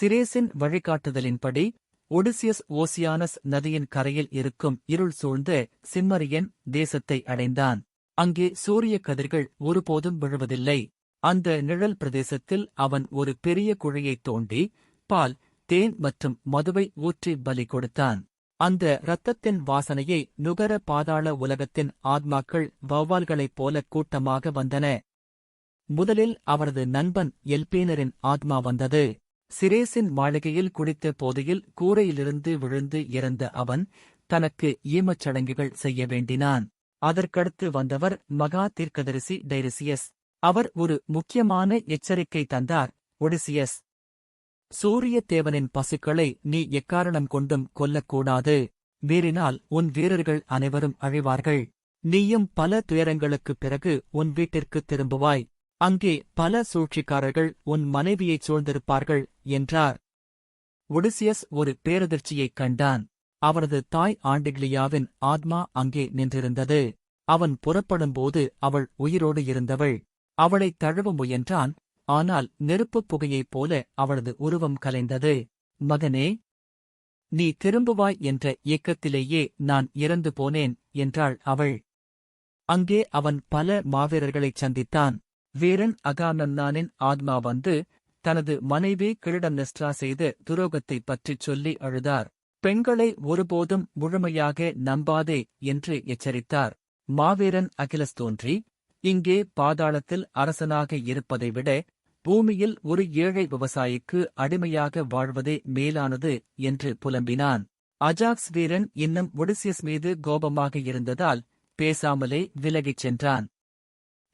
சிரேசின் வழிகாட்டுதலின்படி ஒடிசியஸ் ஓசியானஸ் நதியின் கரையில் இருக்கும் இருள் சூழ்ந்த சிம்மரியன் தேசத்தை அடைந்தான். அங்கே சூரிய கதிர்கள் ஒருபோதும் விழுவதில்லை. அந்த நிழல் பிரதேசத்தில் அவன் ஒரு பெரிய குழியைத் தோண்டி பால், தேன் மற்றும் மதுவை ஊற்றி பலி கொடுத்தான். அந்த இரத்தத்தின் வாசனையை நுகர பாதாள உலகத்தின் ஆத்மாக்கள் வௌவால்களைப் போல கூட்டமாக வந்தன. முதலில் அவரது நண்பன் எல்பேனரின் ஆத்மா வந்தது. சிரேசின் மாளிகையில் குடித்த போதையில் கூரையிலிருந்து விழுந்து இறந்த அவன் தனக்கு ஈமச்சடங்குகள் செய்ய வேண்டினான். அதற்கடுத்து வந்தவர் மகா தீர்க்கதரிசி டைரிசியஸ். அவர் ஒரு முக்கியமான எச்சரிக்கை தந்தார். ஒடிசியஸ், சூரிய தேவனின் பசுக்களை நீ எக்காரணம் கொண்டும் கொல்லக்கூடாது. மீறினால் உன் வீரர்கள் அனைவரும் அழிவார்கள். நீயும் பல துயரங்களுக்குப் பிறகு உன் வீட்டிற்குத் திரும்புவாய். அங்கே பல சூழ்ச்சிக்காரர்கள் உன் மனைவியைச் சூழ்ந்திருப்பார்கள் என்றார். ஒடிசியஸ் ஒரு பேரதிர்ச்சியைக் கண்டான். அவரது தாய் ஆண்டிக்லியாவின் ஆத்மா அங்கே நின்றிருந்தது. அவன் புறப்படும்போது அவள் உயிரோடு இருந்தவள். அவளைத் தழுவ முயன்றான். ஆனால் நெருப்புப் புகையைப் போல அவளது உருவம் கலைந்தது. மகனே, நீ திரும்புவாய் என்ற ஏக்கத்திலேயே நான் இறந்து போனேன் என்றாள் அவள். அங்கே அவன் பல மாவீரர்களைச் சந்தித்தான். வீரன் அகாமெம்னானின் ஆத்மா வந்து தனது மனைவி கிளிடம்னெஸ்ட்ரா செய்த துரோகத்தைப் பற்றிச் சொல்லி அழுதார். பெண்களை ஒருபோதும் முழுமையாக நம்பாதே என்று எச்சரித்தார். மாவீரன் அகிலஸ் தோன்றி, இங்கே பாதாளத்தில் அரசனாக இருப்பதை விட பூமியில் ஒரு ஏழை விவசாயிக்கு அடிமையாக வாழ்வதே மேலானது என்று புலம்பினான். அஜாக்ஸ் வீரன் இன்னும் ஒடிசியஸ் மீது கோபமாக இருந்ததால் பேசாமலே விலகிச் சென்றான்.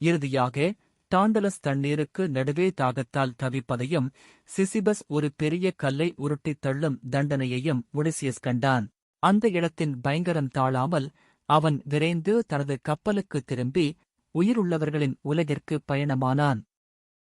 இறுதியாக டாண்டலஸ் தண்ணீருக்கு நடுவே தாகத்தால் தவிப்பதையும் சிசிபஸ் ஒரு பெரிய கல்லை உருட்டித் தள்ளும் தண்டனையையும் ஒடிசியஸ் கண்டான். அந்த இடத்தின் பயங்கரம் தாழாமல் அவன் விரைந்து தனது கப்பலுக்குத் திரும்பி உயிருள்ளவர்களின் உலகிற்கு பயணமானான்.